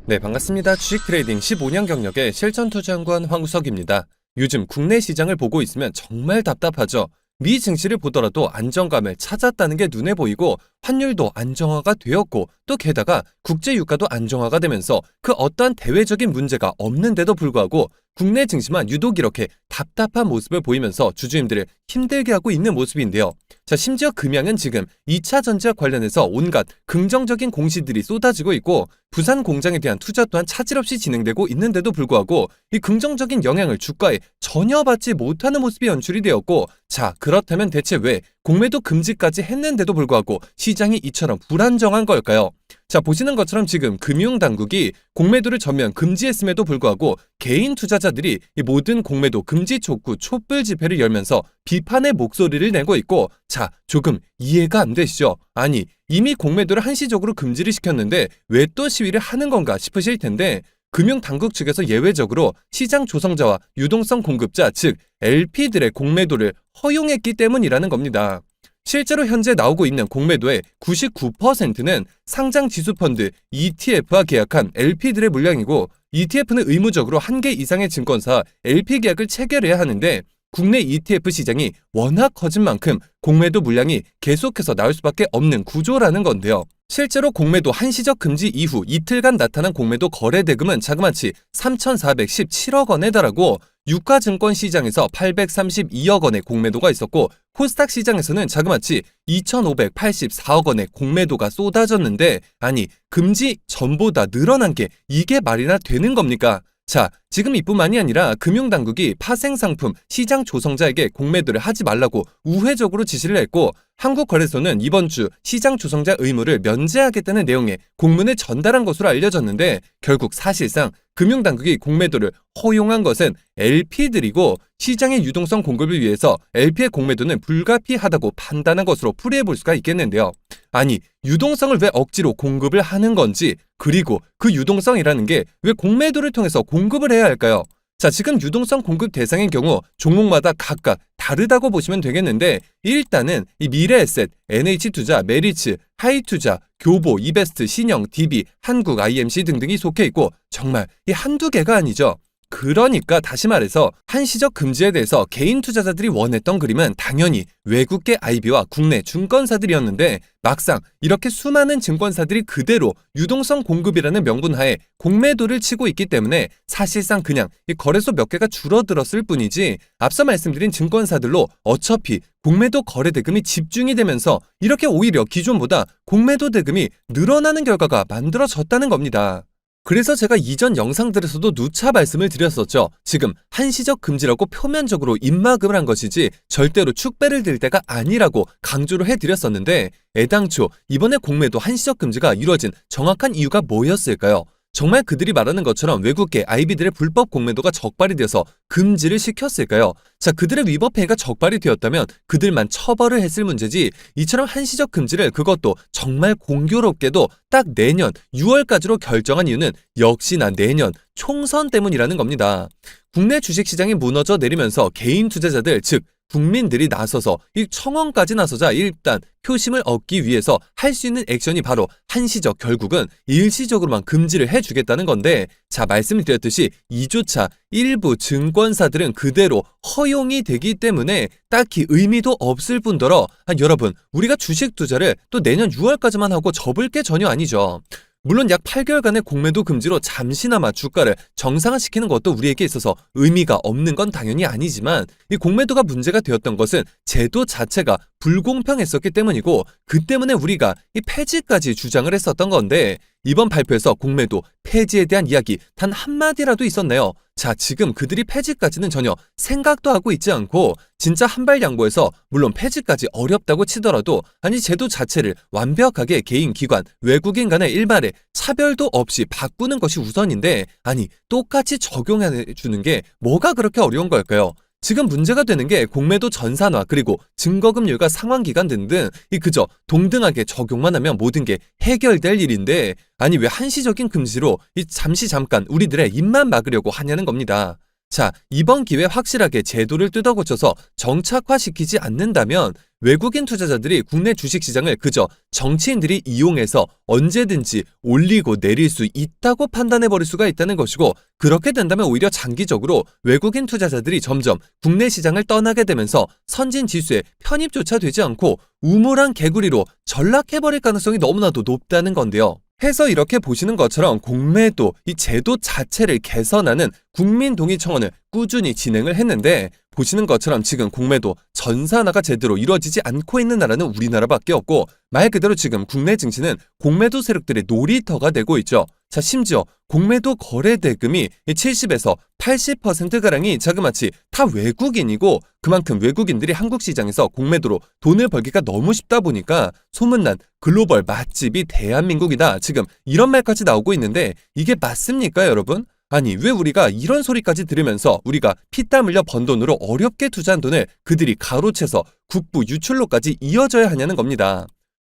네, 반갑습니다. 주식 트레이딩 15년 경력의 실전투자연구원 황우석입니다. 요즘 국내 시장을 보고 있으면 정말 답답하죠. 미 증시를 보더라도 안정감을 찾았다는 게 눈에 보이고 환율도 안정화가 되었고 또 게다가 국제 유가도 안정화가 되면서 그 어떠한 대외적인 문제가 없는데도 불구하고 국내 증시만 유독 이렇게 답답한 모습을 보이면서 주주님들을 힘들게 하고 있는 모습인데요. 자, 심지어 금양은 지금 2차 전지와 관련해서 온갖 긍정적인 공시들이 쏟아지고 있고 부산 공장에 대한 투자 또한 차질 없이 진행되고 있는데도 불구하고 이 긍정적인 영향을 주가에 전혀 받지 못하는 모습이 연출이 되었고, 자, 그렇다면 대체 왜 공매도 금지까지 했는데도 불구하고 시장이 이처럼 불안정한 걸까요? 자, 보시는 것처럼 지금 금융당국이 공매도를 전면 금지했음에도 불구하고 개인 투자자들이 이 모든 공매도 금지 촉구 촛불 집회를 열면서 비판의 목소리를 내고 있고, 자, 조금 이해가 안 되시죠? 아니, 이미 공매도를 한시적으로 금지를 시켰는데 왜 또 시위를 하는 건가 싶으실 텐데, 금융당국 측에서 예외적으로 시장 조성자와 유동성 공급자, 즉 LP들의 공매도를 허용했기 때문이라는 겁니다. 실제로 현재 나오고 있는 공매도의 99%는 상장 지수펀드 ETF와 계약한 LP들의 물량이고, ETF는 의무적으로 1개 이상의 증권사 LP 계약을 체결해야 하는데 국내 ETF 시장이 워낙 커진 만큼 공매도 물량이 계속해서 나올 수밖에 없는 구조라는 건데요. 실제로 공매도 한시적 금지 이후 이틀간 나타난 공매도 거래 대금은 자그마치 3,417억 원에 달하고, 유가증권 시장에서 832억 원의 공매도가 있었고 코스닥 시장에서는 자그마치 2,584억 원의 공매도가 쏟아졌는데, 아니, 금지 전보다 늘어난 게 이게 말이나 되는 겁니까? 자, 지금 이뿐만이 아니라 금융당국이 파생상품 시장 조성자에게 공매도를 하지 말라고 우회적으로 지시를 했고, 한국거래소는 이번 주 시장 조성자 의무를 면제하겠다는 내용의 공문을 전달한 것으로 알려졌는데, 결국 사실상 금융당국이 공매도를 허용한 것은 LP들이고 시장의 유동성 공급을 위해서 LP의 공매도는 불가피하다고 판단한 것으로 풀이해볼 수가 있겠는데요. 아니, 유동성을 왜 억지로 공급을 하는 건지, 그리고 그 유동성이라는 게 왜 공매도를 통해서 공급을 해야 할까요? 자, 지금 유동성 공급 대상의 경우 종목마다 각각 다르다고 보시면 되겠는데, 일단은 이 미래에셋, NH투자, 메리츠, 하이투자, 교보, 이베스트, 신영, DB, 한국 IMC 등등이 속해 있고 정말 이 한두 개가 아니죠. 그러니까 다시 말해서 한시적 금지에 대해서 개인 투자자들이 원했던 그림은 당연히 외국계 IB와 국내 증권사들이었는데, 막상 이렇게 수많은 증권사들이 그대로 유동성 공급이라는 명분하에 공매도를 치고 있기 때문에 사실상 그냥 이 거래소 몇 개가 줄어들었을 뿐이지, 앞서 말씀드린 증권사들로 어차피 공매도 거래 대금이 집중이 되면서 이렇게 오히려 기존보다 공매도 대금이 늘어나는 결과가 만들어졌다는 겁니다. 그래서 제가 이전 영상들에서도 누차 말씀을 드렸었죠. 지금 한시적 금지라고 표면적으로 입막음을 한 것이지 절대로 축배를 들 때가 아니라고 강조를 해드렸었는데, 애당초 이번에 공매도 한시적 금지가 이루어진 정확한 이유가 뭐였을까요? 정말 그들이 말하는 것처럼 외국계 IB들의 불법 공매도가 적발이 되어서 금지를 시켰을까요? 자, 그들의 위법 행위가 적발이 되었다면 그들만 처벌을 했을 문제지, 이처럼 한시적 금지를 그것도 정말 공교롭게도 딱 내년 6월까지로 결정한 이유는 역시나 내년 총선 때문이라는 겁니다. 국내 주식시장이 무너져 내리면서 개인 투자자들, 즉 국민들이 나서서 이 청원까지 나서자 일단 표심을 얻기 위해서 할 수 있는 액션이 바로 한시적, 결국은 일시적으로만 금지를 해주겠다는 건데, 자, 말씀을 드렸듯이 이조차 일부 증권사들은 그대로 허용이 되기 때문에 딱히 의미도 없을 뿐더러, 여러분, 우리가 주식 투자를 또 내년 6월까지만 하고 접을 게 전혀 아니죠. 물론 약 8개월간의 공매도 금지로 잠시나마 주가를 정상화시키는 것도 우리에게 있어서 의미가 없는 건 당연히 아니지만, 이 공매도가 문제가 되었던 것은 제도 자체가 불공평했었기 때문이고, 그 때문에 우리가 이 폐지까지 주장을 했었던 건데, 이번 발표에서 공매도 폐지에 대한 이야기 단 한마디라도 있었나요? 자, 지금 그들이 폐지까지는 전혀 생각도 하고 있지 않고, 진짜 한발 양보해서 물론 폐지까지 어렵다고 치더라도 아니 제도 자체를 완벽하게 개인, 기관, 외국인 간의 일말의 차별도 없이 바꾸는 것이 우선인데, 아니 똑같이 적용해주는 게 뭐가 그렇게 어려운 걸까요? 지금 문제가 되는 게 공매도 전산화, 그리고 증거금융과 상환기간 등등 이 그저 동등하게 적용만 하면 모든 게 해결될 일인데, 아니 왜 한시적인 금지로 이 잠깐 우리들의 입만 막으려고 하냐는 겁니다. 자, 이번 기회에 확실하게 제도를 뜯어고쳐서 정착화시키지 않는다면 외국인 투자자들이 국내 주식시장을 그저 정치인들이 이용해서 언제든지 올리고 내릴 수 있다고 판단해버릴 수가 있다는 것이고, 그렇게 된다면 오히려 장기적으로 외국인 투자자들이 점점 국내 시장을 떠나게 되면서 선진 지수에 편입조차 되지 않고 우물한 개구리로 전락해버릴 가능성이 너무나도 높다는 건데요. 해서 이렇게 보시는 것처럼 공매도 이 제도 자체를 개선하는 국민동의청원을 꾸준히 진행을 했는데, 보시는 것처럼 지금 공매도 전사 하나가 제대로 이루어지지 않고 있는 나라는 우리나라밖에 없고, 말 그대로 지금 국내 증시는 공매도 세력들의 놀이터가 되고 있죠. 자, 심지어 공매도 거래 대금이 70에서 80%가량이 자그마치 다 외국인이고, 그만큼 외국인들이 한국 시장에서 공매도로 돈을 벌기가 너무 쉽다 보니까 소문난 글로벌 맛집이 대한민국이다, 지금 이런 말까지 나오고 있는데, 이게 맞습니까 여러분? 아니, 왜 우리가 이런 소리까지 들으면서 우리가 피땀 흘려 번 돈으로 어렵게 투자한 돈을 그들이 가로채서 국부 유출로까지 이어져야 하냐는 겁니다.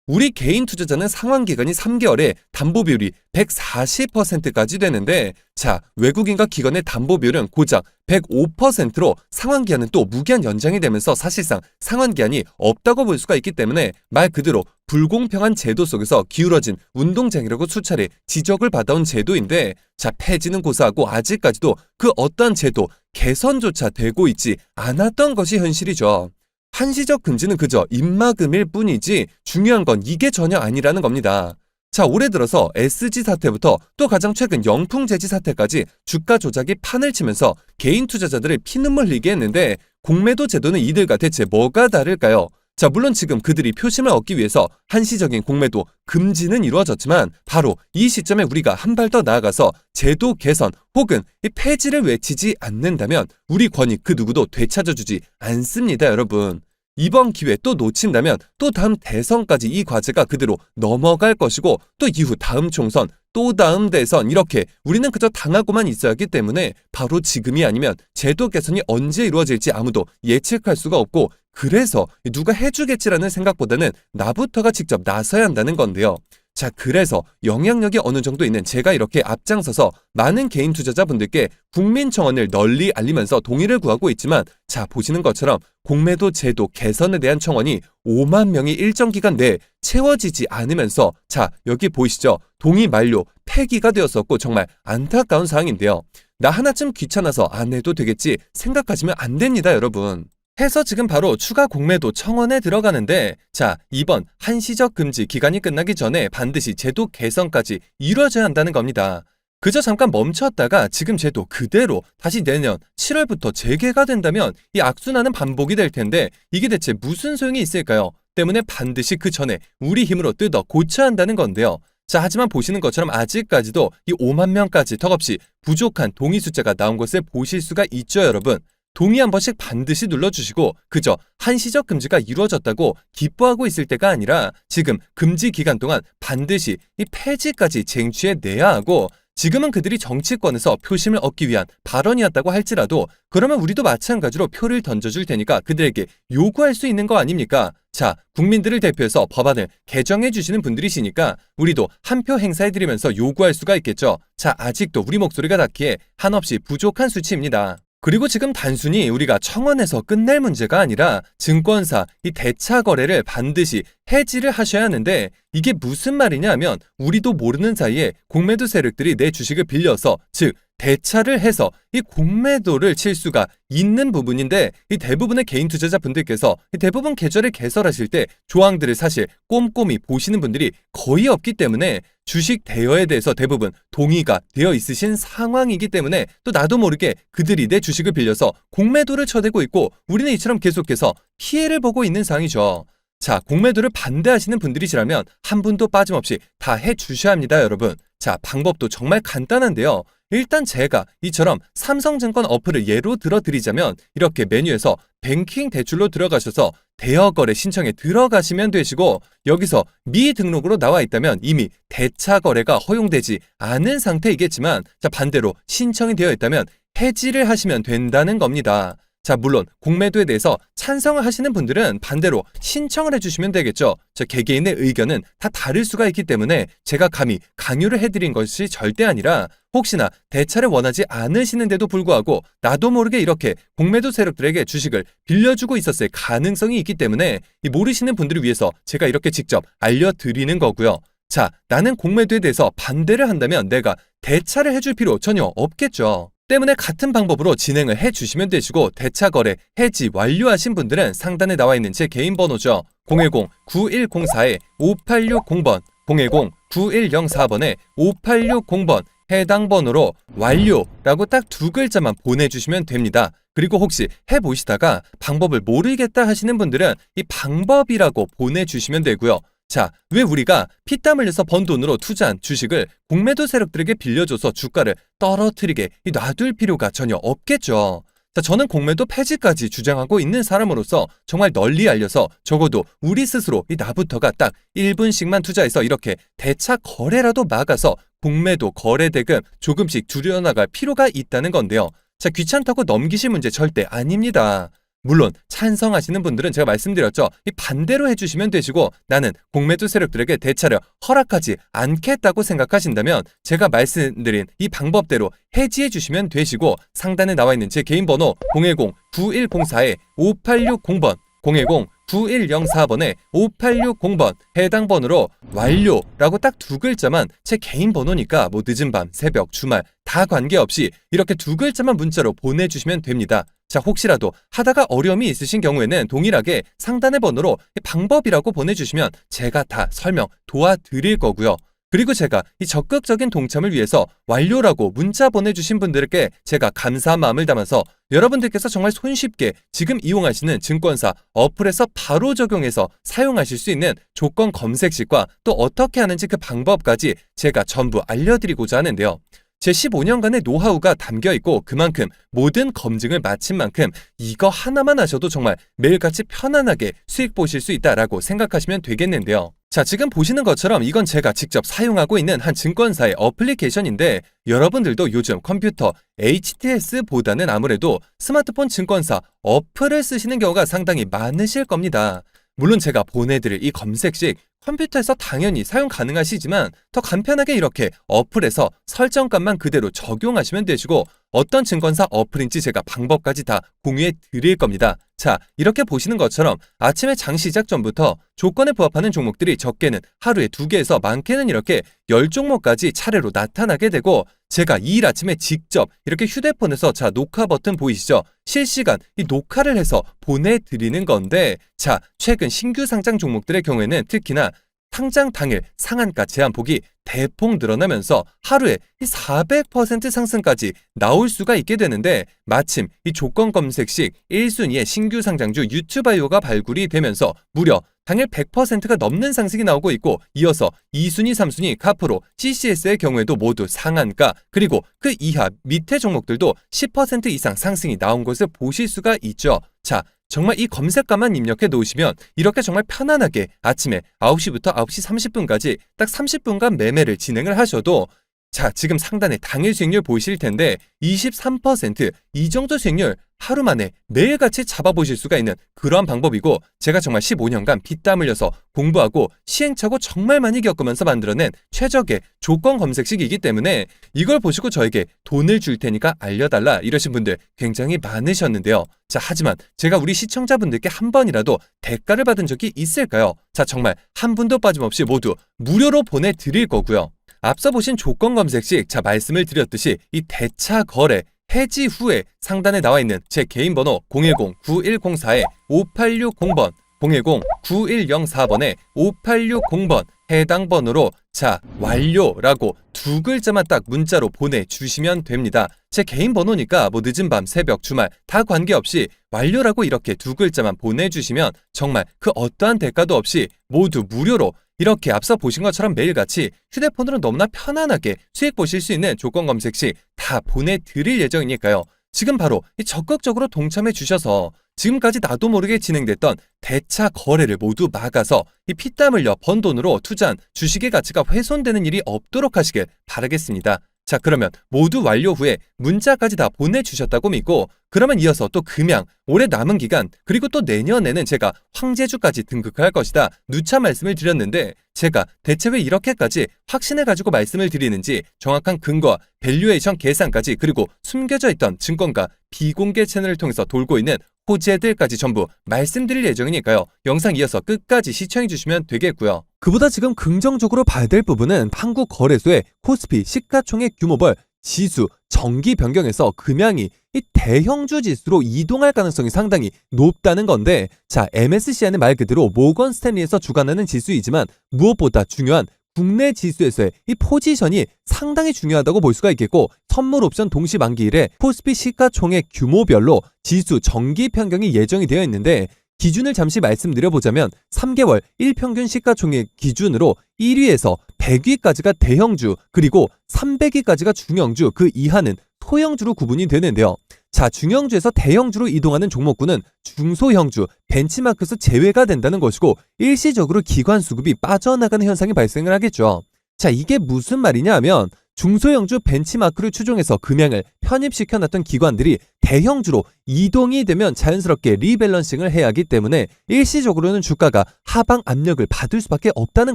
우리 개인 투자자는 상환기간이 3개월에 담보비율이 140%까지 되는데, 자, 외국인과 기관의 담보비율은 고작 105%로 상환기한은 또 무기한 연장이 되면서 사실상 상환기한이 없다고 볼 수가 있기 때문에 말 그대로 불공평한 제도 속에서 기울어진 운동장이라고 수차례 지적을 받아온 제도인데, 자, 폐지는 고사하고 아직까지도 그 어떠한 제도 개선조차 되고 있지 않았던 것이 현실이죠. 한시적 금지는 그저 입막음일 뿐이지 중요한 건 이게 전혀 아니라는 겁니다. 자, 올해 들어서 SG 사태부터 또 가장 최근 영풍재지 사태까지 주가 조작이 판을 치면서 개인 투자자들을 피눈물 흘리게 했는데, 공매도 제도는 이들과 대체 뭐가 다를까요? 자, 물론 지금 그들이 표심을 얻기 위해서 한시적인 공매도 금지는 이루어졌지만, 바로 이 시점에 우리가 한 발 더 나아가서 제도 개선 혹은 폐지를 외치지 않는다면 우리 권익 그 누구도 되찾아주지 않습니다, 여러분. 이번 기회 또 놓친다면 또 다음 대선까지 이 과제가 그대로 넘어갈 것이고, 또 이후 다음 총선, 또 다음 대선, 이렇게 우리는 그저 당하고만 있어야 하기 때문에 바로 지금이 아니면 제도 개선이 언제 이루어질지 아무도 예측할 수가 없고, 그래서 누가 해주겠지라는 생각보다는 나부터가 직접 나서야 한다는 건데요. 자, 그래서 영향력이 어느 정도 있는 제가 이렇게 앞장서서 많은 개인 투자자분들께 국민청원을 널리 알리면서 동의를 구하고 있지만, 자, 보시는 것처럼 공매도 제도 개선에 대한 청원이 5만 명이 일정 기간 내에 채워지지 않으면서, 자, 여기 보이시죠? 동의 만료, 폐기가 되었었고 정말 안타까운 사항인데요. 나 하나쯤 귀찮아서 안 해도 되겠지 생각하시면 안 됩니다, 여러분. 해서 지금 바로 추가 공매도 청원에 들어가는데, 자, 이번 한시적 금지 기간이 끝나기 전에 반드시 제도 개선까지 이루어져야 한다는 겁니다. 그저 잠깐 멈췄다가 지금 제도 그대로 다시 내년 7월부터 재개가 된다면 이 악순환은 반복이 될 텐데, 이게 대체 무슨 소용이 있을까요? 때문에 반드시 그 전에 우리 힘으로 뜯어 고쳐야 한다는 건데요. 자, 하지만 보시는 것처럼 아직까지도 이 5만 명까지 턱없이 부족한 동의 숫자가 나온 것을 보실 수가 있죠, 여러분. 동의 한 번씩 반드시 눌러주시고, 그저 한시적 금지가 이루어졌다고 기뻐하고 있을 때가 아니라 지금 금지 기간 동안 반드시 이 폐지까지 쟁취해내야 하고, 지금은 그들이 정치권에서 표심을 얻기 위한 발언이었다고 할지라도 그러면 우리도 마찬가지로 표를 던져줄 테니까 그들에게 요구할 수 있는 거 아닙니까? 자, 국민들을 대표해서 법안을 개정해 주시는 분들이시니까 우리도 한 표 행사해드리면서 요구할 수가 있겠죠. 자, 아직도 우리 목소리가 닿기에 한없이 부족한 수치입니다. 그리고 지금 단순히 우리가 청원에서 끝낼 문제가 아니라 증권사 이 대차 거래를 반드시 해지를 하셔야 하는데, 이게 무슨 말이냐 하면 우리도 모르는 사이에 공매도 세력들이 내 주식을 빌려서, 즉 대차를 해서 이 공매도를 칠 수가 있는 부분인데, 이 대부분의 개인 투자자분들께서 이 대부분 계좌를 개설하실 때 조항들을 사실 꼼꼼히 보시는 분들이 거의 없기 때문에 주식 대여에 대해서 대부분 동의가 되어 있으신 상황이기 때문에 또 나도 모르게 그들이 내 주식을 빌려서 공매도를 쳐대고 있고, 우리는 이처럼 계속해서 피해를 보고 있는 상황이죠. 자, 공매도를 반대하시는 분들이시라면 한 분도 빠짐없이 다 해주셔야 합니다, 여러분. 자, 방법도 정말 간단한데요. 일단 제가 이처럼 삼성증권 어플을 예로 들어드리자면, 이렇게 메뉴에서 뱅킹 대출로 들어가셔서 대여거래 신청에 들어가시면 되시고, 여기서 미등록으로 나와 있다면 이미 대차 거래가 허용되지 않은 상태이겠지만, 자, 반대로 신청이 되어 있다면 해지를 하시면 된다는 겁니다. 자, 물론 공매도에 대해서 찬성을 하시는 분들은 반대로 신청을 해주시면 되겠죠. 저 개개인의 의견은 다 다를 수가 있기 때문에 제가 감히 강요를 해드린 것이 절대 아니라 혹시나 대차를 원하지 않으시는데도 불구하고 나도 모르게 이렇게 공매도 세력들에게 주식을 빌려주고 있었을 가능성이 있기 때문에 이 모르시는 분들을 위해서 제가 이렇게 직접 알려드리는 거고요. 자, 나는 공매도에 대해서 반대를 한다면 내가 대차를 해줄 필요 전혀 없겠죠. 때문에 같은 방법으로 진행을 해주시면 되시고 대차 거래 해지 완료하신 분들은 상단에 나와 있는 제 개인 번호죠. 010-9104-5860번 010-9104번에 5860번 해당 번호로 완료라고 딱 두 글자만 보내주시면 됩니다. 그리고 혹시 해보시다가 방법을 모르겠다 하시는 분들은 이 방법이라고 보내주시면 되고요. 자, 왜 우리가 피땀 흘려서 번 돈으로 투자한 주식을 공매도 세력들에게 빌려줘서 주가를 떨어뜨리게 놔둘 필요가 전혀 없겠죠. 자, 저는 공매도 폐지까지 주장하고 있는 사람으로서 정말 널리 알려서 적어도 우리 스스로 나부터가 딱 1분씩만 투자해서 이렇게 대차 거래라도 막아서 공매도 거래 대금 조금씩 줄여나갈 필요가 있다는 건데요. 자, 귀찮다고 넘기실 문제 절대 아닙니다. 물론 찬성하시는 분들은 제가 말씀드렸죠. 이 반대로 해주시면 되시고 나는 공매도 세력들에게 대차를 허락하지 않겠다고 생각하신다면 제가 말씀드린 이 방법대로 해지해 주시면 되시고 상단에 나와 있는 제 개인 번호 010-9104-5860번 010-9104번에 5860번 해당 번호로 완료라고 딱 두 글자만 제 개인 번호니까 뭐 늦은 밤, 새벽, 주말 다 관계없이 이렇게 두 글자만 문자로 보내주시면 됩니다. 자, 혹시라도 하다가 어려움이 있으신 경우에는 동일하게 상단의 번호로 방법이라고 보내주시면 제가 다 설명 도와드릴 거고요. 그리고 제가 이 적극적인 동참을 위해서 완료라고 문자 보내주신 분들께 제가 감사한 마음을 담아서 여러분들께서 정말 손쉽게 지금 이용하시는 증권사 어플에서 바로 적용해서 사용하실 수 있는 조건 검색식과 또 어떻게 하는지 그 방법까지 제가 전부 알려드리고자 하는데요. 제 15년간의 노하우가 담겨있고 그만큼 모든 검증을 마친 만큼 이거 하나만 하셔도 정말 매일같이 편안하게 수익 보실 수 있다라고 생각하시면 되겠는데요. 자, 지금 보시는 것처럼 이건 제가 직접 사용하고 있는 한 증권사의 어플리케이션인데 여러분들도 요즘 컴퓨터 HTS보다는 아무래도 스마트폰 증권사 어플을 쓰시는 경우가 상당히 많으실 겁니다. 물론 제가 보내드릴 이 검색식 컴퓨터에서 당연히 사용 가능하시지만 더 간편하게 이렇게 어플에서 설정값만 그대로 적용하시면 되시고 어떤 증권사 어플인지 제가 방법까지 다 공유해 드릴 겁니다. 자, 이렇게 보시는 것처럼 아침에 장 시작 전부터 조건에 부합하는 종목들이 적게는 하루에 2개에서 많게는 이렇게 10종목까지 차례로 나타나게 되고 제가 이일 아침에 직접 이렇게 휴대폰에서 자, 녹화 버튼 보이시죠? 실시간 이 녹화를 해서 보내드리는 건데 자, 최근 신규 상장 종목들의 경우에는 특히나 상장 당일 상한가 제한폭이 대폭 늘어나면서 하루에 400% 상승까지 나올 수가 있게 되는데 마침 이 조건 검색식 1순위의 신규 상장주 유튜바이오가 발굴이 되면서 무려 당일 100%가 넘는 상승이 나오고 있고 이어서 2순위, 3순위 카프로, CCS의 경우에도 모두 상한가 그리고 그 이하 밑에 종목들도 10% 이상 상승이 나온 것을 보실 수가 있죠. 자, 정말 이 검색값만 입력해 놓으시면 이렇게 정말 편안하게 아침에 9시부터 9시 30분까지 딱 30분간 매매를 진행을 하셔도 자, 지금 상단에 당일 수익률 보이실 텐데 23% 이 정도 수익률 하루 만에 매일같이 잡아보실 수가 있는 그러한 방법이고 제가 정말 15년간 피땀 흘려서 공부하고 시행착오 정말 많이 겪으면서 만들어낸 최적의 조건 검색식이기 때문에 이걸 보시고 저에게 돈을 줄 테니까 알려달라 이러신 분들 굉장히 많으셨는데요. 자, 하지만 제가 우리 시청자분들께 한 번이라도 대가를 받은 적이 있을까요? 자, 정말 한 분도 빠짐없이 모두 무료로 보내드릴 거고요. 앞서 보신 조건 검색식, 자, 말씀을 드렸듯이 이 대차 거래 해지 후에 상단에 나와 있는 제 개인 번호 010-9104-5860번 010-9104번에 5860번 해당 번호로 자, 완료라고 두 글자만 딱 문자로 보내주시면 됩니다. 제 개인 번호니까 뭐 늦은 밤, 새벽, 주말 다 관계없이 완료라고 이렇게 두 글자만 보내주시면 정말 그 어떠한 대가도 없이 모두 무료로 이렇게 앞서 보신 것처럼 매일같이 휴대폰으로 너무나 편안하게 수익 보실 수 있는 조건 검색식 다 보내드릴 예정이니까요. 지금 바로 적극적으로 동참해 주셔서 지금까지 나도 모르게 진행됐던 대차 거래를 모두 막아서 이 피땀 흘려 번 돈으로 투자한 주식의 가치가 훼손되는 일이 없도록 하시길 바라겠습니다. 자, 그러면 모두 완료 후에 문자까지 다 보내주셨다고 믿고, 그러면 이어서 또 금양, 올해 남은 기간, 그리고 또 내년에는 제가 황제주까지 등극할 것이다 누차 말씀을 드렸는데, 제가 대체 왜 이렇게까지 확신해가지고 말씀을 드리는지 정확한 근거와 밸류에이션 계산까지, 그리고 숨겨져 있던 증권가 비공개 채널을 통해서 돌고 있는 호재들까지 전부 말씀드릴 예정이니까요. 영상 이어서 끝까지 시청해주시면 되겠고요. 그보다 지금 긍정적으로 봐야 될 부분은 한국거래소의 코스피 시가총액 규모별 지수 정기 변경에서 금양이 이 대형주 지수로 이동할 가능성이 상당히 높다는 건데, 자, MSCI는 말 그대로 모건 스탠리에서 주관하는 지수이지만 무엇보다 중요한 국내 지수에서의 이 포지션이 상당히 중요하다고 볼 수가 있겠고, 선물 옵션 동시 만기일에 코스피 시가총액 규모별로 지수 정기 변경이 예정이 되어 있는데, 기준을 잠시 말씀드려보자면 3개월 1평균 시가총액 기준으로 1위에서 100위까지가 대형주, 그리고 300위까지가 중형주, 그 이하는 소형주로 구분이 되는데요. 자, 중형주에서 대형주로 이동하는 종목군은 중소형주, 벤치마크에서 제외가 된다는 것이고, 일시적으로 기관 수급이 빠져나가는 현상이 발생을 하겠죠. 자, 이게 무슨 말이냐 하면 중소형주 벤치마크를 추종해서 금양을 편입시켜놨던 기관들이 대형주로 이동이 되면 자연스럽게 리밸런싱을 해야 하기 때문에 일시적으로는 주가가 하방 압력을 받을 수밖에 없다는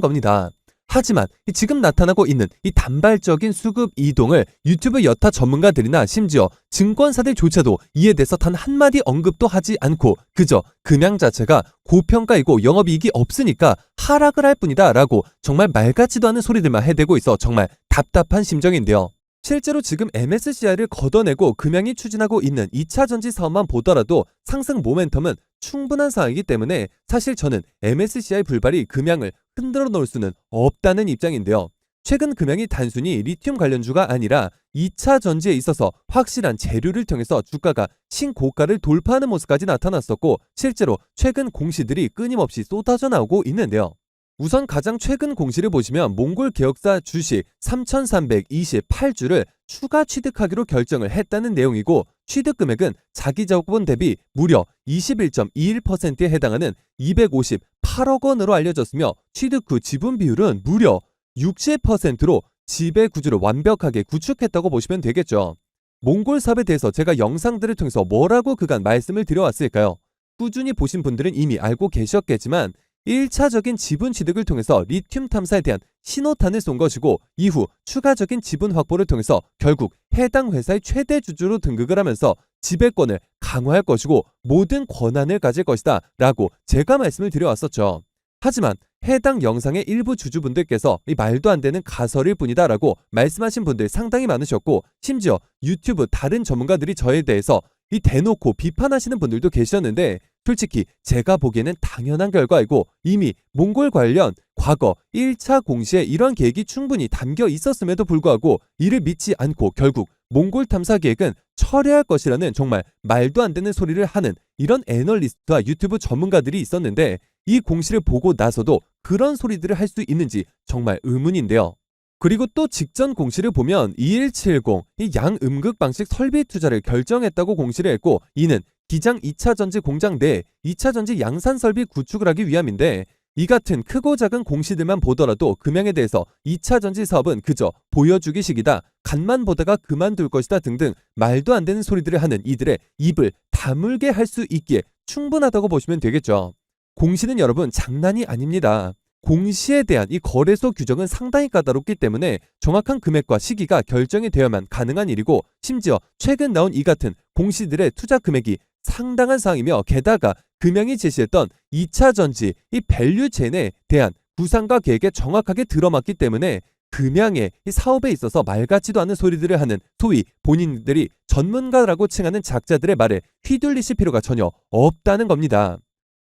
겁니다. 하지만 지금 나타나고 있는 이 단발적인 수급 이동을 유튜브 여타 전문가들이나 심지어 증권사들조차도 이에 대해서 단 한마디 언급도 하지 않고 그저 금양 자체가 고평가이고 영업이익이 없으니까 하락을 할 뿐이다 라고 정말 말 같지도 않은 소리들만 해대고 있어 정말 답답한 심정인데요. 실제로 지금 MSCI를 걷어내고 금양이 추진하고 있는 2차전지 사업만 보더라도 상승 모멘텀은 충분한 상황이기 때문에 사실 저는 MSCI 불발이 금양을 흔들어 놓을 수는 없다는 입장인데요. 최근 금양이 단순히 리튬 관련주가 아니라 2차전지에 있어서 확실한 재료를 통해서 주가가 신고가를 돌파하는 모습까지 나타났었고, 실제로 최근 공시들이 끊임없이 쏟아져 나오고 있는데요. 우선 가장 최근 공시를 보시면 몽골 개혁사 주식 3,328주를 추가 취득하기로 결정을 했다는 내용이고, 취득 금액은 자기 자본 대비 무려 21.21%에 해당하는 258억 원으로 알려졌으며, 취득 후 지분 비율은 무려 60%로 지배 구조를 완벽하게 구축했다고 보시면 되겠죠. 몽골 사업에 대해서 제가 영상들을 통해서 뭐라고 그간 말씀을 드려왔을까요? 꾸준히 보신 분들은 이미 알고 계셨겠지만 1차적인 지분 취득을 통해서 리튬 탐사에 대한 신호탄을 쏜 것이고, 이후 추가적인 지분 확보를 통해서 결국 해당 회사의 최대 주주로 등극을 하면서 지배권을 강화할 것이고 모든 권한을 가질 것이다 라고 제가 말씀을 드려왔었죠. 하지만 해당 영상의 일부 주주분들께서 이 말도 안 되는 가설일 뿐이다 라고 말씀하신 분들 상당히 많으셨고, 심지어 유튜브 다른 전문가들이 저에 대해서 이 대놓고 비판하시는 분들도 계셨는데, 솔직히 제가 보기에는 당연한 결과이고 이미 몽골 관련 과거 1차 공시에 이러한 계획이 충분히 담겨 있었음에도 불구하고 이를 믿지 않고 결국 몽골 탐사 계획은 철회할 것이라는 정말 말도 안 되는 소리를 하는 이런 애널리스트와 유튜브 전문가들이 있었는데, 이 공시를 보고 나서도 그런 소리들을 할 수 있는지 정말 의문인데요. 그리고 또 직전 공시를 보면 2170 이 양음극 방식 설비 투자를 결정했다고 공시를 했고, 이는 기장 2차전지 공장 내에 2차전지 양산 설비 구축을 하기 위함인데, 이 같은 크고 작은 공시들만 보더라도 금양에 대해서 2차전지 사업은 그저 보여주기식이다, 간만 보다가 그만둘 것이다 등등 말도 안 되는 소리들을 하는 이들의 입을 다물게 할 수 있기에 충분하다고 보시면 되겠죠. 공시는 여러분 장난이 아닙니다. 공시에 대한 이 거래소 규정은 상당히 까다롭기 때문에 정확한 금액과 시기가 결정이 되어야만 가능한 일이고, 심지어 최근 나온 이 같은 공시들의 투자 금액이 상당한 상황이며, 게다가 금양이 제시했던 2차전지 이 밸류체인에 대한 구상과 계획에 정확하게 들어맞기 때문에 금양의 이 사업에 있어서 말 같지도 않은 소리들을 하는 소위 본인들이 전문가라고 칭하는 작자들의 말에 휘둘리실 필요가 전혀 없다는 겁니다.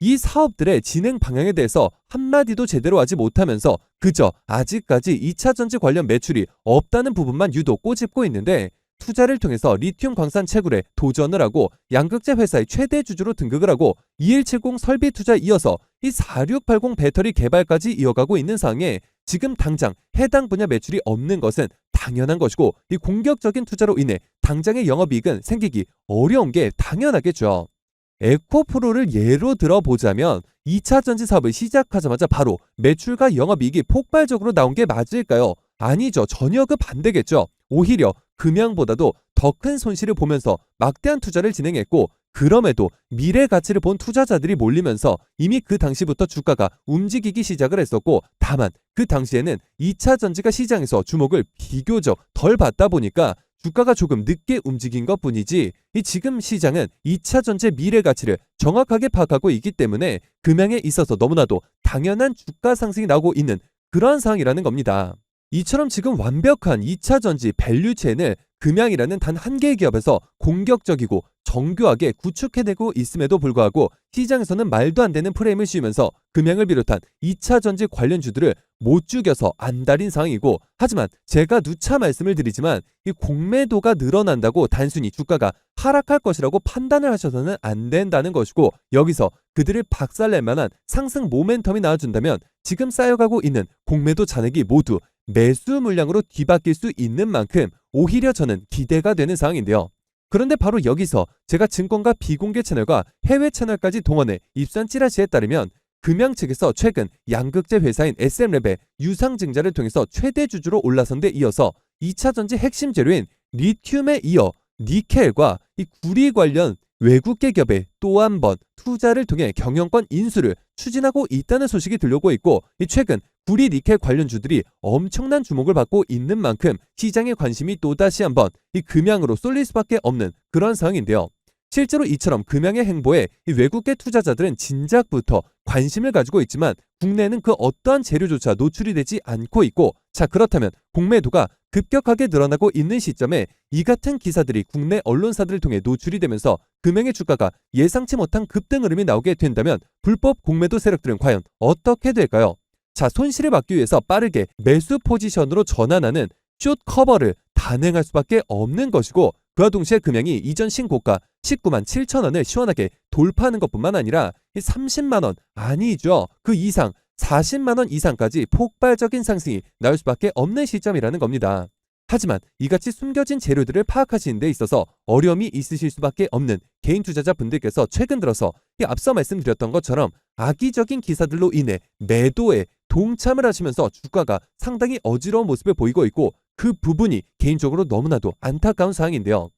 이 사업들의 진행 방향에 대해서 한마디도 제대로 하지 못하면서 그저 아직까지 2차전지 관련 매출이 없다는 부분만 유독 꼬집고 있는데, 투자를 통해서 리튬 광산 채굴에 도전을 하고 양극재 회사의 최대 주주로 등극을 하고 2170 설비 투자에 이어서 이 4680 배터리 개발까지 이어가고 있는 상황에 지금 당장 해당 분야 매출이 없는 것은 당연한 것이고, 이 공격적인 투자로 인해 당장의 영업이익은 생기기 어려운 게 당연하겠죠. 에코프로를 예로 들어보자면 2차 전지 사업을 시작하자마자 바로 매출과 영업이익이 폭발적으로 나온 게 맞을까요? 아니죠. 전혀 그 반대겠죠. 오히려 금양보다도 더 큰 손실을 보면서 막대한 투자를 진행했고, 그럼에도 미래 가치를 본 투자자들이 몰리면서 이미 그 당시부터 주가가 움직이기 시작을 했었고, 다만 그 당시에는 2차 전지가 시장에서 주목을 비교적 덜 받다 보니까 주가가 조금 늦게 움직인 것 뿐이지, 이 지금 시장은 2차 전지의 미래 가치를 정확하게 파악하고 있기 때문에 금양에 있어서 너무나도 당연한 주가 상승이 나오고 있는 그러한 상황이라는 겁니다. 이처럼 지금 완벽한 2차 전지 밸류 체인을 금양이라는 단 한 개의 기업에서 공격적이고 정교하게 구축해내고 있음에도 불구하고 시장에서는 말도 안 되는 프레임을 씌우면서 금양을 비롯한 2차 전지 관련주들을 못 죽여서 안달인 상황이고, 하지만 제가 누차 말씀을 드리지만 이 공매도가 늘어난다고 단순히 주가가 하락할 것이라고 판단을 하셔서는 안 된다는 것이고, 여기서 그들을 박살낼 만한 상승 모멘텀이 나와준다면 지금 쌓여가고 있는 공매도 잔액이 모두 매수 물량으로 뒤바뀔 수 있는 만큼 오히려 저는 기대가 되는 상황인데요. 그런데 바로 여기서 제가 증권가 비공개 채널과 해외 채널까지 동원해 입수한 찌라시에 따르면 금양 측에서 최근 양극재 회사인 SM랩의 유상증자를 통해서 최대 주주로 올라선 데 이어서 2차 전지 핵심 재료인 리튬에 이어 니켈과 이 구리 관련 외국계 기업에 또 한 번 투자를 통해 경영권 인수를 추진하고 있다는 소식이 들려오고 있고, 최근 구리 니켈 관련주들이 엄청난 주목을 받고 있는 만큼 시장의 관심이 또다시 한번 이 금양으로 쏠릴 수밖에 없는 그런 상황인데요. 실제로 이처럼 금양의 행보에 이 외국계 투자자들은 진작부터 관심을 가지고 있지만 국내에는 그 어떠한 재료조차 노출이 되지 않고 있고, 자 그렇다면 공매도가 급격하게 늘어나고 있는 시점에 이 같은 기사들이 국내 언론사들을 통해 노출이 되면서 금양의 주가가 예상치 못한 급등 흐름이 나오게 된다면 불법 공매도 세력들은 과연 어떻게 될까요? 자, 손실을 막기 위해서 빠르게 매수 포지션으로 전환하는 숏 커버를 단행할 수밖에 없는 것이고, 그와 동시에 금양이 이전 신고가 19만 7천 원을 시원하게 돌파하는 것뿐만 아니라 30만 원 아니죠. 그 이상 40만 원 이상까지 폭발적인 상승이 나올 수밖에 없는 시점이라는 겁니다. 하지만 이같이 숨겨진 재료들을 파악하시는 데 있어서 어려움이 있으실 수밖에 없는 개인 투자자분들께서 최근 들어서 앞서 말씀드렸던 것처럼 악의적인 기사들로 인해 매도에 동참을 하시면서 주가가 상당히 어지러운 모습을 보이고 있고, 그 부분이 개인적으로 너무나도 안타까운 상황인데요.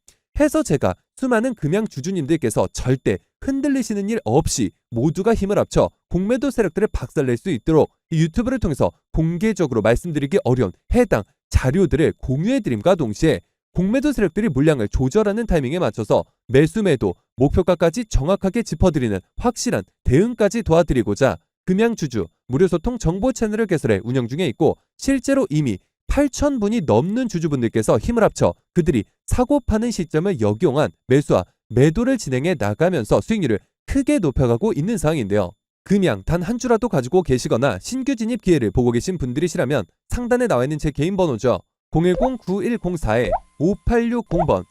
해서 제가 수많은 금양 주주님들께서 절대 흔들리시는 일 없이 모두가 힘을 합쳐 공매도 세력들을 박살낼 수 있도록 이 유튜브를 통해서 공개적으로 말씀드리기 어려운 해당 자료들을 공유해드림과 동시에 공매도 세력들이 물량을 조절하는 타이밍에 맞춰서 매수 매도 목표가까지 정확하게 짚어드리는 확실한 대응까지 도와드리고자 금양 주주 무료 소통 정보 채널을 개설해 운영 중에 있고, 실제로 이미 8,000분이 넘는 주주분들께서 힘을 합쳐 그들이 사고 파는 시점을 역용한 매수와 매도를 진행해 나가면서 수익률을 크게 높여가고 있는 상황인데요. 금양 단 한 주라도 가지고 계시거나 신규 진입 기회를 보고 계신 분들이시라면 상단에 나와 있는 제 개인 번호죠. 010-9104-5860번,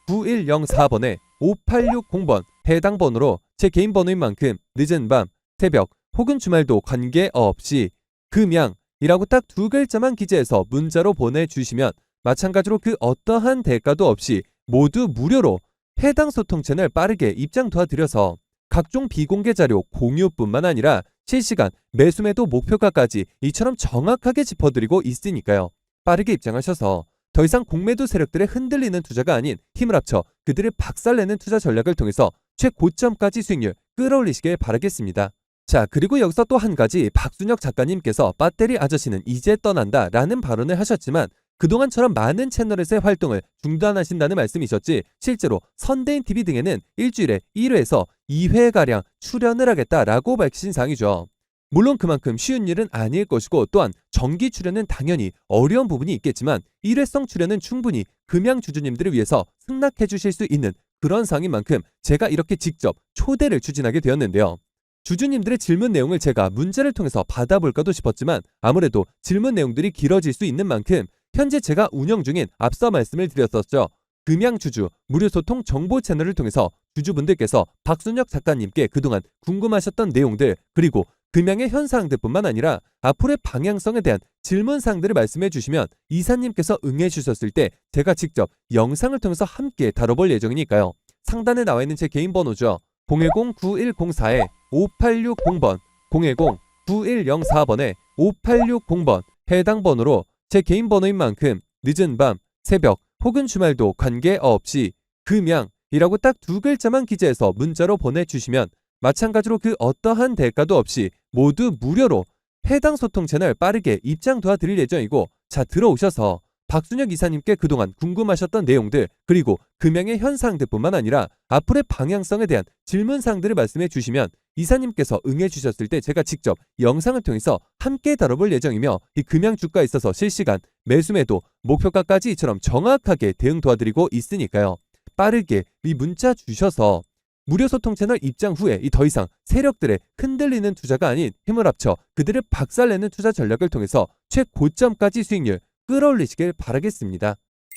010-9104번에 5860번 해당 번호로 제 개인 번호인 만큼 늦은 밤, 새벽 혹은 주말도 관계없이 금양이라고 딱 두 글자만 기재해서 문자로 보내주시면 마찬가지로 그 어떠한 대가도 없이 모두 무료로 해당 소통 채널 빠르게 입장 도와드려서 각종 비공개 자료 공유뿐만 아니라 실시간 매수매도 목표가까지 이처럼 정확하게 짚어드리고 있으니까요. 빠르게 입장하셔서 더 이상 공매도 세력들의 흔들리는 투자가 아닌 힘을 합쳐 그들을 박살내는 투자 전략을 통해서 최고점까지 수익률 끌어올리시길 바라겠습니다. 자, 그리고 여기서 또 한 가지, 박순혁 작가님께서 배터리 아저씨는 이제 떠난다 라는 발언을 하셨지만 그동안처럼 많은 채널에서의 활동을 중단하신다는 말씀이셨지, 실제로 선대인TV 등에는 일주일에 1회에서 2회가량 출연을 하겠다라고 밝히신 상이죠. 물론 그만큼 쉬운 일은 아닐 것이고, 또한 정기 출연은 당연히 어려운 부분이 있겠지만 일회성 출연은 충분히 금양 주주님들을 위해서 승낙해 주실 수 있는 그런 상인 만큼 제가 이렇게 직접 초대를 추진하게 되었는데요. 주주님들의 질문 내용을 제가 문자를 통해서 받아볼까도 싶었지만 아무래도 질문 내용들이 길어질 수 있는 만큼 현재 제가 운영 중인 앞서 말씀을 드렸었죠. 금양주주 무료소통 정보 채널을 통해서 주주분들께서 박순혁 작가님께 그동안 궁금하셨던 내용들, 그리고 금양의 현사항들뿐만 아니라 앞으로의 방향성에 대한 질문사항들을 말씀해 주시면 이사님께서 응해 주셨을 때 제가 직접 영상을 통해서 함께 다뤄볼 예정이니까요. 상단에 나와 있는 제 개인 번호죠. 010-9104-5860번, 010-9104번에 5860번 해당 번호로 제 개인 번호인 만큼 늦은 밤, 새벽 혹은 주말도 관계없이 금양이라고 딱 두 글자만 기재해서 문자로 보내주시면 마찬가지로 그 어떠한 대가도 없이 모두 무료로 해당 소통 채널 빠르게 입장 도와드릴 예정이고, 자, 들어오셔서 박순혁 이사님께 그동안 궁금하셨던 내용들, 그리고 금양의 현상들뿐만 아니라 앞으로의 방향성에 대한 질문사항들을 말씀해 주시면 이사님께서 응해 주셨을 때 제가 직접 영상을 통해서 함께 다뤄볼 예정이며, 이 금양 주가에 있어서 실시간 매수매도 목표가까지 이처럼 정확하게 대응 도와드리고 있으니까요. 빠르게 이 문자 주셔서 무료 소통 채널 입장 후에 이 더 이상 세력들의 흔들리는 투자가 아닌 힘을 합쳐 그들을 박살내는 투자 전략을 통해서 최고점까지 수익률 끌어올리시길 바라겠습니다.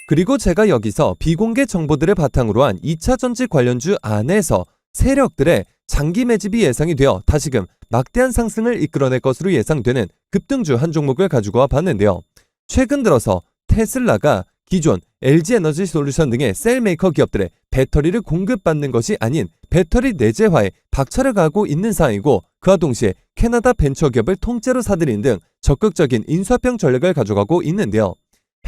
그리고 제가 여기서 비공개 정보들을 바탕으로 한 2차 전지 관련주 안에서 세력들의 장기 매집이 예상이 되어 다시금 막대한 상승을 이끌어낼 것으로 예상되는 급등주 한 종목을 가지고 와 봤는데요. 최근 들어서 테슬라가 기존 LG에너지솔루션 등의 셀메이커 기업들의 배터리를 공급받는 것이 아닌 배터리 내재화에 박차를 가하고 있는 상황이고, 그와 동시에 캐나다 벤처기업을 통째로 사들이는 등 적극적인 인수합병 전략을 가져가고 있는데요.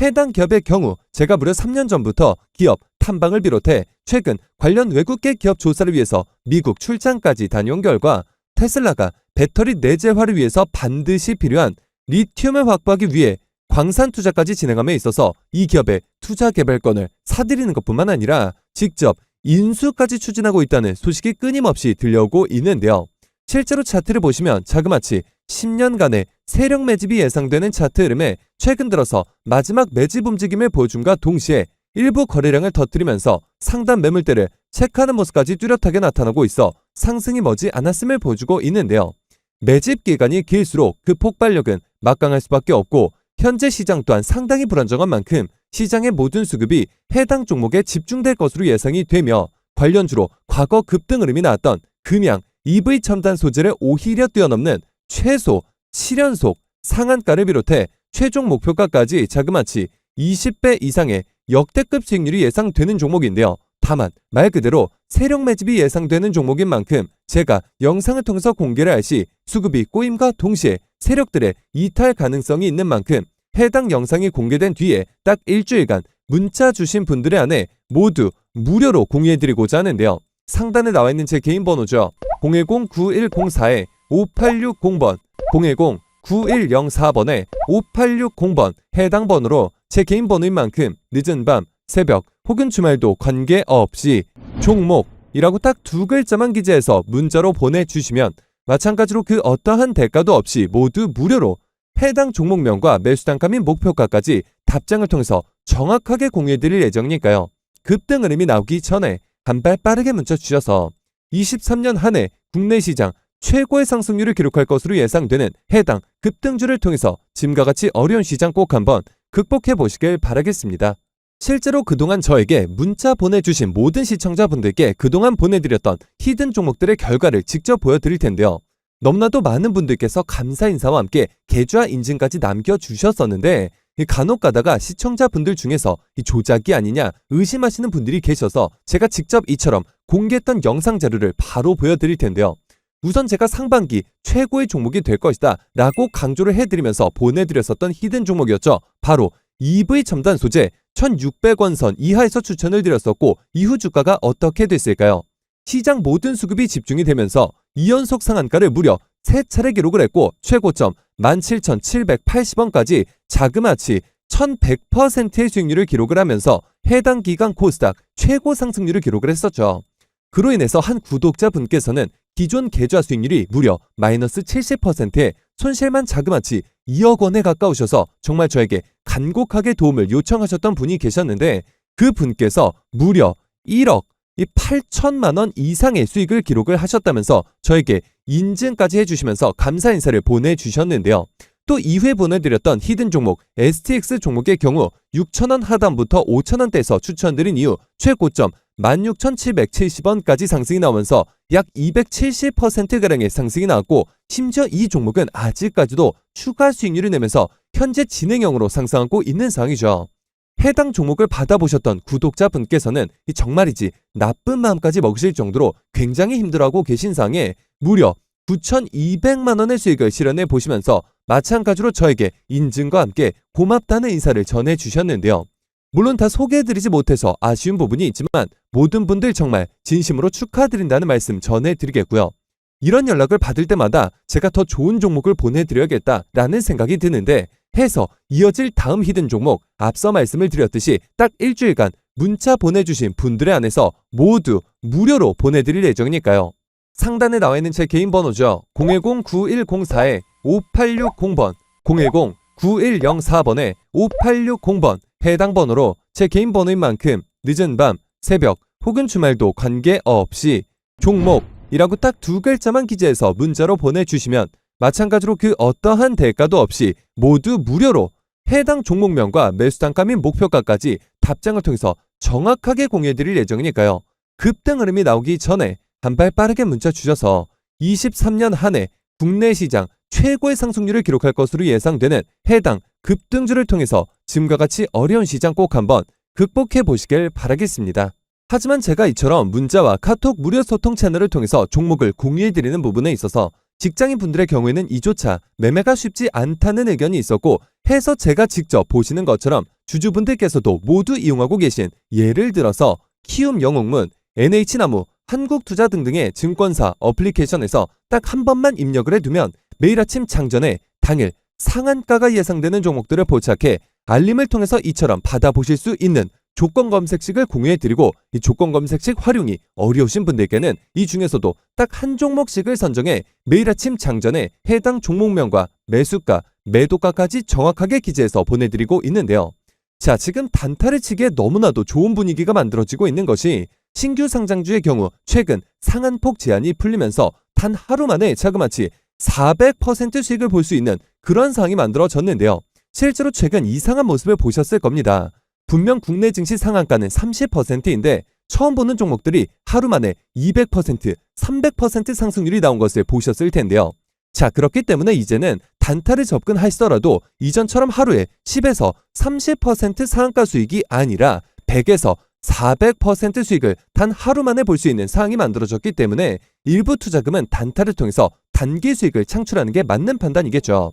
해당 기업의 경우 제가 무려 3년 전부터 기업 탐방을 비롯해 최근 관련 외국계 기업 조사를 위해서 미국 출장까지 다녀온 결과 테슬라가 배터리 내재화를 위해서 반드시 필요한 리튬을 확보하기 위해 광산 투자까지 진행함에 있어서 이 기업의 투자 개발권을 사들이는 것뿐만 아니라 직접 인수까지 추진하고 있다는 소식이 끊임없이 들려오고 있는데요. 실제로 차트를 보시면 자그마치 10년간의 세력 매집이 예상되는 차트 흐름에 최근 들어서 마지막 매집 움직임을 보여줌과 동시에 일부 거래량을 터뜨리면서 상단 매물대를 체크하는 모습까지 뚜렷하게 나타나고 있어 상승이 머지 않았음을 보여주고 있는데요. 매집 기간이 길수록 그 폭발력은 막강할 수밖에 없고, 현재 시장 또한 상당히 불안정한 만큼 시장의 모든 수급이 해당 종목에 집중될 것으로 예상이 되며, 관련주로 과거 급등 흐름이 나왔던 금양, EV 첨단 소재를 오히려 뛰어넘는 최소 7연속 상한가를 비롯해 최종 목표가까지 자그마치 20배 이상의 역대급 수익률이 예상되는 종목인데요. 다만 말 그대로 세력 매집이 예상되는 종목인 만큼 제가 영상을 통해서 공개를 할 시 수급이 꼬임과 동시에 세력들의 이탈 가능성이 있는 만큼 해당 영상이 공개된 뒤에 딱 일주일간 문자 주신 분들의 안에 모두 무료로 공유해드리고자 하는데요. 상단에 나와 있는 제 개인 번호죠. 010-9104-5860번, 010-9104번에 5860번 해당 번호로 제 개인 번호인 만큼 늦은 밤, 새벽 혹은 주말도 관계없이 종목이라고 딱 두 글자만 기재해서 문자로 보내주시면 마찬가지로 그 어떠한 대가도 없이 모두 무료로 해당 종목명과 매수단가 및 목표가까지 답장을 통해서 정확하게 공유해드릴 예정이니까요. 급등 흐름이 나오기 전에 한 발 빠르게 문자 주셔서 23년 한 해 국내 시장 최고의 상승률을 기록할 것으로 예상되는 해당 급등주를 통해서 지금과 같이 어려운 시장 꼭 한번 극복해 보시길 바라겠습니다. 실제로 그동안 저에게 문자 보내주신 모든 시청자분들께 그동안 보내드렸던 히든 종목들의 결과를 직접 보여드릴 텐데요. 너무나도 많은 분들께서 감사 인사와 함께 계좌 인증까지 남겨주셨었는데, 간혹 가다가 시청자분들 중에서 이 조작이 아니냐 의심하시는 분들이 계셔서 제가 직접 이처럼 공개했던 영상 자료를 바로 보여드릴 텐데요. 우선 제가 상반기 최고의 종목이 될 것이다 라고 강조를 해드리면서 보내드렸었던 히든 종목이었죠. 바로 EV 첨단 소재 1600원 선 이하에서 추천을 드렸었고, 이후 주가가 어떻게 됐을까요? 시장 모든 수급이 집중이 되면서 2연속 상한가를 무려 3차례 기록을 했고, 최고점 17,780원까지 자그마치 1100%의 수익률을 기록을 하면서 해당 기간 코스닥 최고 상승률을 기록을 했었죠. 그로 인해서 한 구독자분께서는 기존 계좌 수익률이 무려 마이너스 70%에 손실만 자그마치 2억 원에 가까우셔서 정말 저에게 간곡하게 도움을 요청하셨던 분이 계셨는데, 그 분께서 무려 1억 8천만 원 이상의 수익을 기록을 하셨다면서 저에게 인증까지 해주시면서 감사 인사를 보내주셨는데요. 또 이후에 보내드렸던 히든 종목 STX 종목의 경우 6,000원 하단부터 5,000원대에서 추천드린 이후 최고점 16,770원까지 상승이 나오면서 약 270%가량의 상승이 나왔고, 심지어 이 종목은 아직까지도 추가 수익률을 내면서 현재 진행형으로 상승하고 있는 상황이죠. 해당 종목을 받아보셨던 구독자분께서는 정말이지 나쁜 마음까지 먹으실 정도로 굉장히 힘들어하고 계신 상황에 무려 9,200만 원의 수익을 실현해 보시면서 마찬가지로 저에게 인증과 함께 고맙다는 인사를 전해주셨는데요. 물론 다 소개해드리지 못해서 아쉬운 부분이 있지만 모든 분들 정말 진심으로 축하드린다는 말씀 전해드리겠고요. 이런 연락을 받을 때마다 제가 더 좋은 종목을 보내드려야겠다라는 생각이 드는데 해서 이어질 다음 히든 종목 앞서 말씀을 드렸듯이 딱 일주일간 문자 보내주신 분들에 한해서 모두 무료로 보내드릴 예정이니까요. 상단에 나와 있는 제 개인 번호죠. 010-9104-5860번 010-9104번에 5860번 해당 번호로 제 개인 번호인 만큼 늦은 밤, 새벽 혹은 주말도 관계없이 종목이라고 딱 두 글자만 기재해서 문자로 보내주시면 마찬가지로 그 어떠한 대가도 없이 모두 무료로 해당 종목명과 매수단가 및 목표가까지 답장을 통해서 정확하게 공유해드릴 예정이니까요. 급등 흐름이 나오기 전에 한 발 빠르게 문자 주셔서 23년 한 해 국내 시장 최고의 상승률을 기록할 것으로 예상되는 해당 급등주를 통해서 지금과 같이 어려운 시장 꼭 한번 극복해 보시길 바라겠습니다. 하지만 제가 이처럼 문자와 카톡 무료 소통 채널을 통해서 종목을 공유해드리는 부분에 있어서 직장인 분들의 경우에는 이조차 매매가 쉽지 않다는 의견이 있었고 해서 제가 직접 보시는 것처럼 주주분들께서도 모두 이용하고 계신 예를 들어서 키움 영웅문, NH나무, 한국투자 등등의 증권사 어플리케이션에서 딱 한 번만 입력을 해두면 매일 아침 장전에 당일 상한가가 예상되는 종목들을 포착해 알림을 통해서 이처럼 받아보실 수 있는 조건 검색식을 공유해드리고 이 조건 검색식 활용이 어려우신 분들께는 이 중에서도 딱 한 종목씩을 선정해 매일 아침 장전에 해당 종목명과 매수가, 매도가까지 정확하게 기재해서 보내드리고 있는데요. 자, 지금 단타를 치기에 너무나도 좋은 분위기가 만들어지고 있는 것이 신규 상장주의 경우 최근 상한폭 제한이 풀리면서 단 하루 만에 자그마치 400% 수익을 볼 수 있는 그런 상황이 만들어졌는데요. 실제로 최근 이상한 모습을 보셨을 겁니다. 분명 국내 증시 상한가는 30%인데 처음 보는 종목들이 하루 만에 200%, 300% 상승률이 나온 것을 보셨을 텐데요. 자, 그렇기 때문에 이제는 단타를 접근하시더라도 이전처럼 하루에 10에서 30% 상한가 수익이 아니라 100에서 400% 수익을 단 하루 만에 볼 수 있는 상황이 만들어졌기 때문에 일부 투자금은 단타를 통해서 단기 수익을 창출하는 게 맞는 판단이겠죠.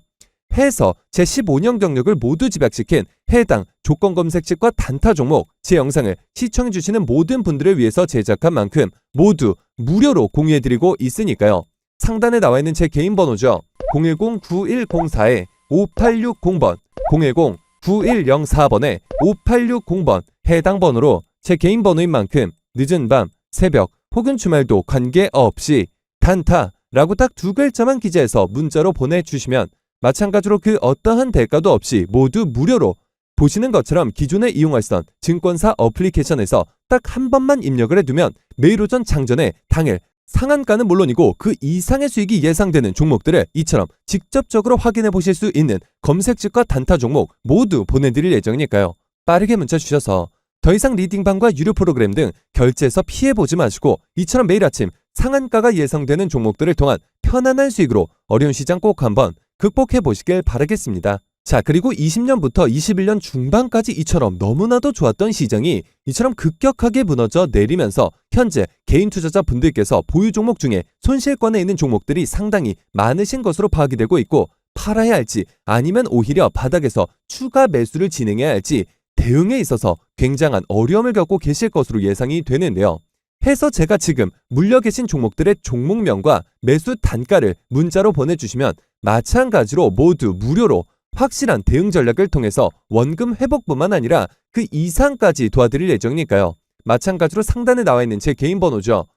해서 제 15년 경력을 모두 집약시킨 해당 조건 검색식과 단타 종목 제 영상을 시청해주시는 모든 분들을 위해서 제작한 만큼 모두 무료로 공유해드리고 있으니까요. 상단에 나와 있는 제 개인 번호죠. 010-9104-5860번 010-9104번에 5860번 해당 번호로 제 개인 번호인 만큼 늦은 밤, 새벽 혹은 주말도 관계없이 단타라고 딱 두 글자만 기재해서 문자로 보내주시면 마찬가지로 그 어떠한 대가도 없이 모두 무료로 보시는 것처럼 기존에 이용하시던 증권사 어플리케이션에서 딱 한 번만 입력을 해두면 매일 오전 장전에 당일 상한가는 물론이고 그 이상의 수익이 예상되는 종목들을 이처럼 직접적으로 확인해 보실 수 있는 검색식과 단타 종목 모두 보내드릴 예정이니까요. 빠르게 문자 주셔서 더 이상 리딩방과 유료 프로그램 등 결제해서 피해보지 마시고 이처럼 매일 아침 상한가가 예상되는 종목들을 통한 편안한 수익으로 어려운 시장 꼭 한번 극복해 보시길 바라겠습니다. 자, 그리고 20년부터 21년 중반까지 이처럼 너무나도 좋았던 시장이 이처럼 급격하게 무너져 내리면서 현재 개인 투자자 분들께서 보유 종목 중에 손실권에 있는 종목들이 상당히 많으신 것으로 파악이 되고 있고 팔아야 할지 아니면 오히려 바닥에서 추가 매수를 진행해야 할지 대응에 있어서 굉장한 어려움을 겪고 계실 것으로 예상이 되는데요. 해서 제가 지금 물려 계신 종목들의 종목명과 매수 단가를 문자로 보내주시면 마찬가지로 모두 무료로 확실한 대응 전략을 통해서 원금 회복뿐만 아니라 그 이상까지 도와드릴 예정이니까요. 마찬가지로 상단에 나와 있는 제 개인 번호죠.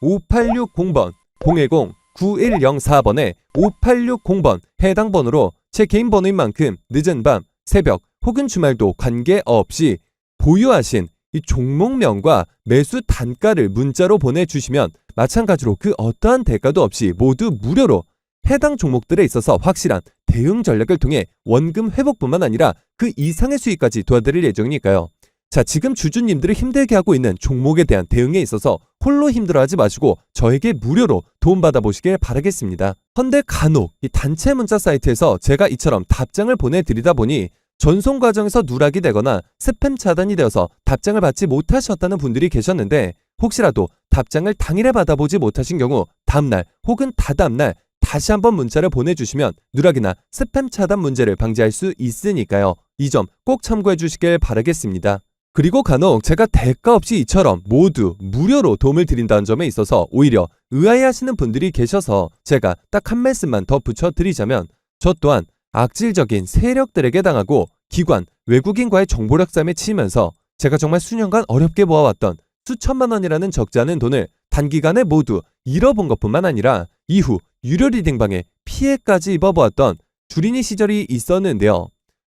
010-9104-5860번 010-9104번에 5860번 해당 번호로 제 개인 번호인 만큼 늦은 밤, 새벽 혹은 주말도 관계없이 보유하신 이 종목명과 매수 단가를 문자로 보내주시면 마찬가지로 그 어떠한 대가도 없이 모두 무료로 해당 종목들에 있어서 확실한 대응 전략을 통해 원금 회복뿐만 아니라 그 이상의 수익까지 도와드릴 예정이니까요. 자, 지금 주주님들을 힘들게 하고 있는 종목에 대한 대응에 있어서 홀로 힘들어하지 마시고 저에게 무료로 도움받아 보시길 바라겠습니다. 헌데 간혹 이 단체 문자 사이트에서 제가 이처럼 답장을 보내드리다 보니 전송 과정에서 누락이 되거나 스팸 차단이 되어서 답장을 받지 못하셨다는 분들이 계셨는데 혹시라도 답장을 당일에 받아보지 못하신 경우 다음날 혹은 다다음날 다시 한번 문자를 보내주시면 누락이나 스팸 차단 문제를 방지할 수 있으니까요. 이 점 꼭 참고해 주시길 바라겠습니다. 그리고 간혹 제가 대가 없이 이처럼 모두 무료로 도움을 드린다는 점에 있어서 오히려 의아해하시는 분들이 계셔서 제가 딱 한 말씀만 더 붙여드리자면 저 또한 악질적인 세력들에게 당하고 기관, 외국인과의 정보력 싸움에 치이면서 제가 정말 수년간 어렵게 모아왔던 수천만 원이라는 적지 않은 돈을 단기간에 모두 잃어본 것뿐만 아니라 이후 유료 리딩방에 피해까지 입어보았던 주린이 시절이 있었는데요.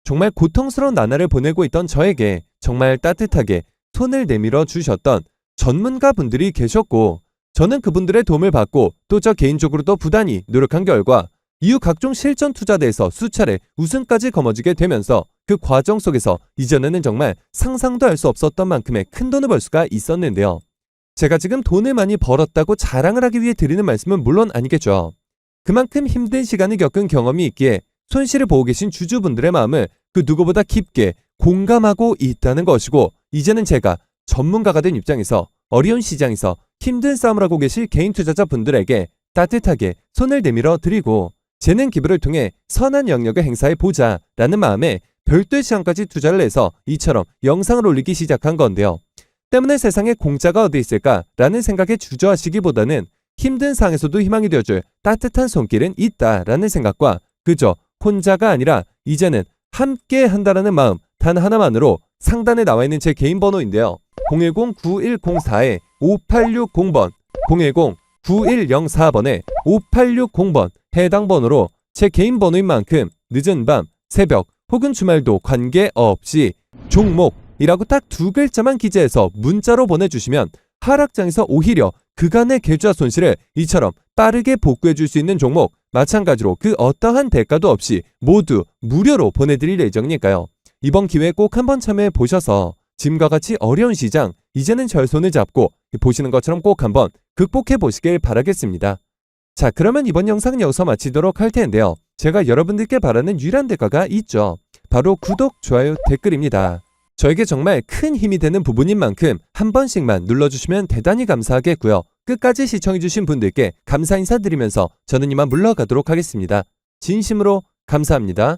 정말 고통스러운 나날을 보내고 있던 저에게 정말 따뜻하게 손을 내밀어 주셨던 전문가 분들이 계셨고 저는 그분들의 도움을 받고 또 저 개인적으로도 부단히 노력한 결과 이후 각종 실전 투자대에서 수차례 우승까지 거머쥐게 되면서 그 과정 속에서 이전에는 정말 상상도 할 수 없었던 만큼의 큰 돈을 벌 수가 있었는데요. 제가 지금 돈을 많이 벌었다고 자랑을 하기 위해 드리는 말씀은 물론 아니겠죠. 그만큼 힘든 시간을 겪은 경험이 있기에 손실을 보고 계신 주주분들의 마음을 그 누구보다 깊게 공감하고 있다는 것이고 이제는 제가 전문가가 된 입장에서 어려운 시장에서 힘든 싸움을 하고 계실 개인 투자자분들에게 따뜻하게 손을 내밀어 드리고 재능 기부를 통해 선한 영역을 행사해 보자라는 마음에 별도의 시간까지 투자를 해서 이처럼 영상을 올리기 시작한 건데요. 때문에 세상에 공짜가 어디 있을까라는 생각에 주저하시기보다는 힘든 상황에서도 희망이 되어줄 따뜻한 손길은 있다라는 생각과 그저 혼자가 아니라 이제는 함께 한다라는 마음 단 하나만으로 상단에 나와 있는 제 개인 번호인데요. 010-9104-5860번 010-9104번에 5860번 해당 번호로 제 개인 번호인 만큼 늦은 밤, 새벽 혹은 주말도 관계없이 종목이라고 딱 두 글자만 기재해서 문자로 보내주시면 하락장에서 오히려 그간의 계좌 손실을 이처럼 빠르게 복구해 줄 수 있는 종목 마찬가지로 그 어떠한 대가도 없이 모두 무료로 보내드릴 예정이니까요. 이번 기회에 꼭 한번 참여해 보셔서 지금과 같이 어려운 시장 이제는 절 손을 잡고 보시는 것처럼 꼭 한번 극복해 보시길 바라겠습니다. 자, 그러면 이번 영상은 여기서 마치도록 할 텐데요. 제가 여러분들께 바라는 유일한 대가가 있죠. 바로 구독, 좋아요, 댓글입니다. 저에게 정말 큰 힘이 되는 부분인 만큼 한 번씩만 눌러주시면 대단히 감사하겠고요. 끝까지 시청해주신 분들께 감사 인사드리면서 저는 이만 물러가도록 하겠습니다. 진심으로 감사합니다.